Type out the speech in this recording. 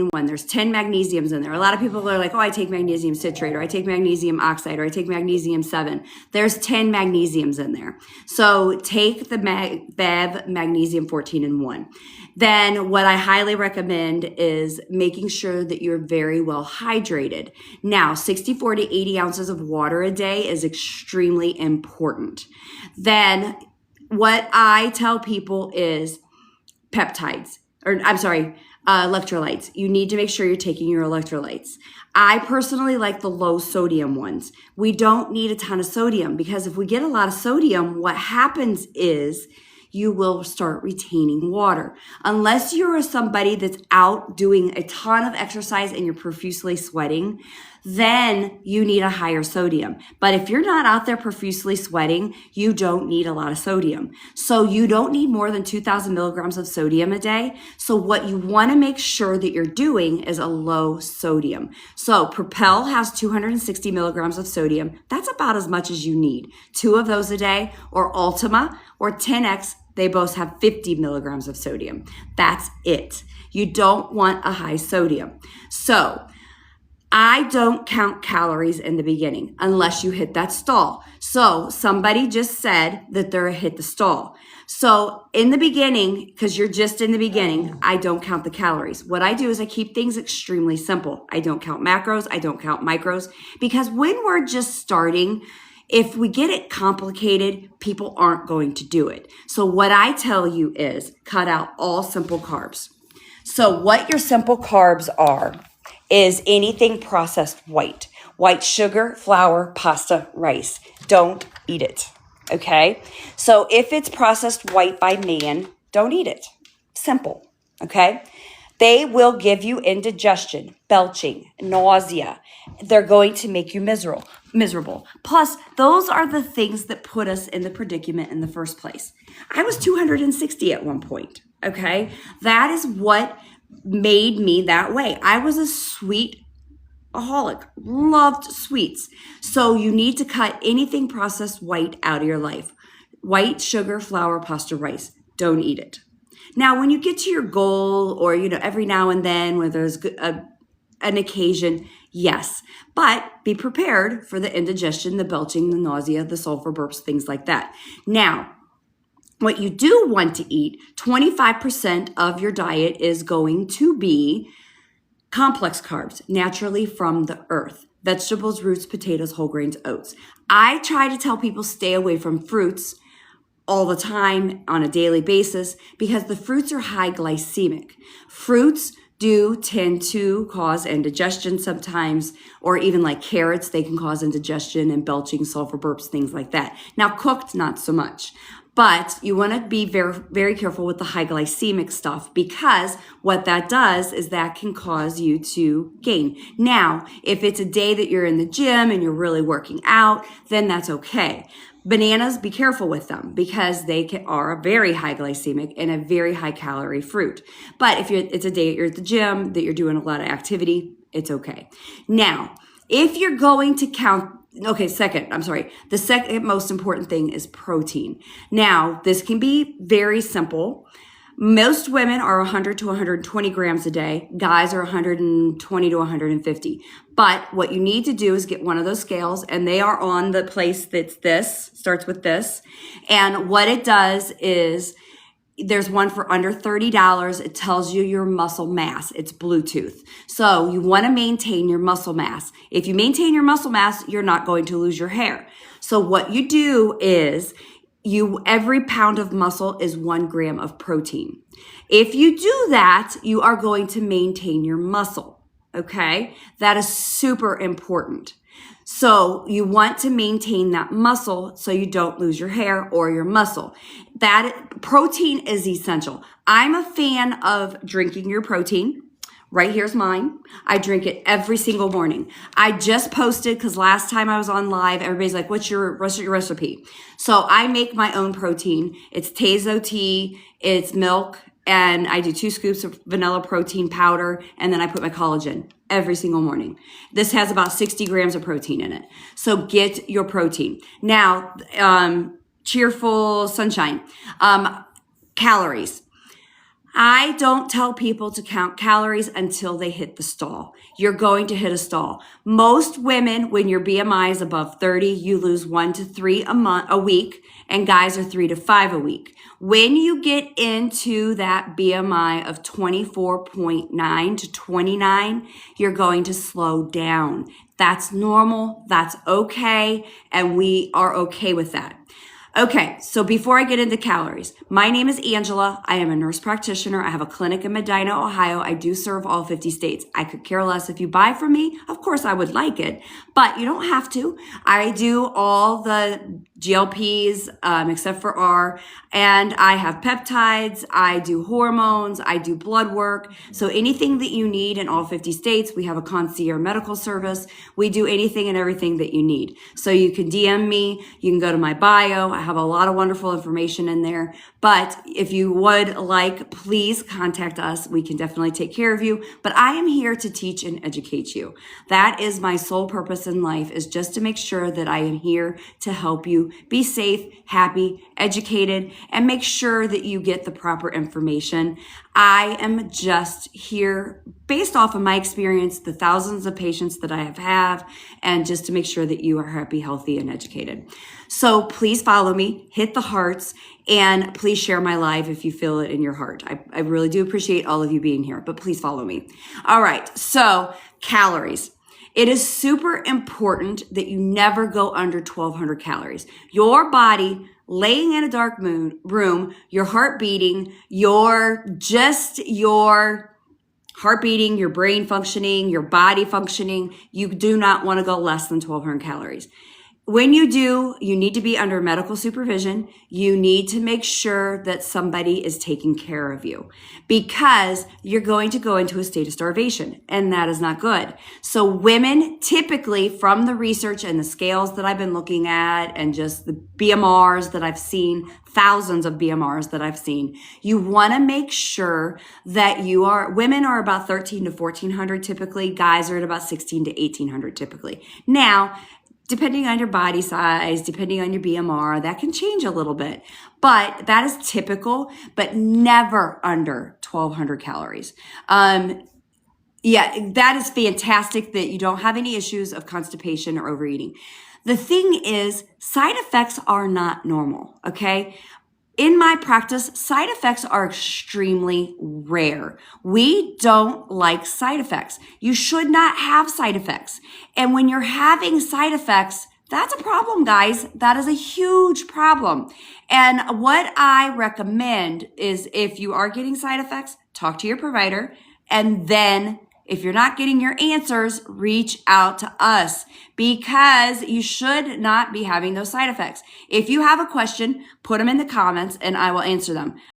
one. There's 10 magnesiums in there. A lot of people are like, oh, I take magnesium citrate, or I take magnesium oxide, or I take magnesium 7. There's 10 magnesiums in there. So take the Bev magnesium 14 in 1. Then what I highly recommend is making sure that you're very well hydrated. Now, 64 to 80 ounces of water a day is extremely important. Then what I tell people is peptides, or I'm sorry, electrolytes. You need to make sure you're taking your electrolytes. I personally like the low sodium ones. We don't need a ton of sodium, because if we get a lot of sodium, what happens is you will start retaining water. Unless you're somebody that's out doing a ton of exercise and you're profusely sweating, then you need a higher sodium. But if you're not out there profusely sweating, you don't need a lot of sodium. So you don't need more than 2,000 milligrams of sodium a day. So what you want to make sure that you're doing is a low sodium. So Propel has 260 milligrams of sodium. That's about as much as you need. 2 of those a day, or Ultima or 10X, they both have 50 milligrams of sodium. That's it. You don't want a high sodium. So I don't count calories in the beginning unless you hit that stall. So somebody just said that they're hit the stall. So in the beginning, because you're just in the beginning, I don't count the calories. What I do is I keep things extremely simple. I don't count macros. I don't count micros, because when we're just starting, if we get it complicated, people aren't going to do it. So what I tell you is cut out all simple carbs. So what your simple carbs are is anything processed white sugar, flour, pasta, rice. Don't eat it. Okay. So if it's processed white by man, don't eat it. Simple. Okay. They will give you indigestion, belching, nausea. They're going to make you miserable. Plus, those are the things that put us in the predicament in the first place. I was 260 at one point. Okay. That is what made me that way. I was a sweetaholic, loved sweets. So you need to cut anything processed white out of your life. White sugar, flour, pasta, rice. Don't eat it. Now, when you get to your goal, or, every now and then when there's an occasion, yes, but be prepared for the indigestion, the belching, the nausea, the sulfur burps, things like that. Now, what you do want to eat, 25% of your diet is going to be complex carbs, naturally from the earth. Vegetables, roots, potatoes, whole grains, oats. I try to tell people stay away from fruits all the time on a daily basis, because the fruits are high glycemic. Fruits do tend to cause indigestion sometimes, or even like carrots, they can cause indigestion and belching, sulfur burps, things like that. Now, cooked, not so much. But you want to be very, very careful with the high glycemic stuff, because what that does is that can cause you to gain. Now, if it's a day that you're in the gym and you're really working out, then that's okay. Bananas, be careful with them, because they are a very high glycemic and a very high calorie fruit. But if it's a day that you're at the gym, that you're doing a lot of activity, it's okay. Now, if you're going to count, the second most important thing is protein. Now, this can be very simple. Most women are 100 to 120 grams a day. Guys are 120 to 150. But what you need to do is get one of those scales, and they are on the place that's starts with this. And what it does is, there's one for under $30. It tells you your muscle mass. It's Bluetooth. So you want to maintain your muscle mass. If you maintain your muscle mass, you're not going to lose your hair. So what you do is, every pound of muscle is 1 gram of protein. If you do that, you are going to maintain your muscle. Okay? That is super important. So you want to maintain that muscle so you don't lose your hair or your muscle. That protein is essential. I'm a fan of drinking your protein. Right here's mine. I drink it every single morning. I just posted, because last time I was on live, everybody's like, what's your recipe? So I make my own protein. It's Tazo tea, it's milk, and I do 2 scoops of vanilla protein powder, and then I put my collagen every single morning. This has about 60 grams of protein in it. So get your protein. Now, cheerful sunshine. Calories. I don't tell people to count calories until they hit the stall. You're going to hit a stall. Most women, when your BMI is above 30, you lose 1 to 3 a week, and guys are 3 to 5 a week. When you get into that BMI of 24.9 to 29, you're going to slow down. That's normal. That's okay. And we are okay with that. Okay, so before I get into calories, my name is Angela. I am a nurse practitioner. I have a clinic in Medina, Ohio. I do serve all 50 states. I could care less if you buy from me. Of course, I would like it, but you don't have to. I do all the GLPs, except for R, and I have peptides. I do hormones. I do blood work. So anything that you need in all 50 states, we have a concierge medical service. We do anything and everything that you need. So you can DM me. You can go to my bio. I have a lot of wonderful information in there. But if you would like, please contact us. We can definitely take care of you. But I am here to teach and educate you. That is my sole purpose in life, is just to make sure that I am here to help you be safe, happy, educated, and make sure that you get the proper information. I am just here based off of my experience, the thousands of patients that I have, and just to make sure that you are happy, healthy, and educated. So please follow me, hit the hearts, and please share my live if you feel it in your heart. I really do appreciate all of you being here, but please follow me. All right, so calories. It is super important that you never go under 1,200 calories. Your body laying in a dark room, your heart beating, your heart beating, your brain functioning, your body functioning, you do not want to go less than 1,200 calories. When you do, you need to be under medical supervision. You need to make sure that somebody is taking care of you, because you're going to go into a state of starvation, and that is not good. So women typically, from the research and the scales that I've been looking at and just the BMRs that I've seen, thousands of BMRs that I've seen, you want to make sure that women are about 13 to 1,400 typically, guys are at about 16 to 1,800 typically. Now, depending on your body size, depending on your BMR, that can change a little bit, but that is typical, but never under 1,200 calories. Yeah, that is fantastic that you don't have any issues of constipation or overeating. The thing is, side effects are not normal, okay? In my practice, side effects are extremely rare. We don't like side effects. You should not have side effects. And when you're having side effects, that's a problem, guys. That is a huge problem. And what I recommend is, if you are getting side effects, talk to your provider, and then if you're not getting your answers, reach out to us, because you should not be having those side effects. If you have a question, put them in the comments and I will answer them.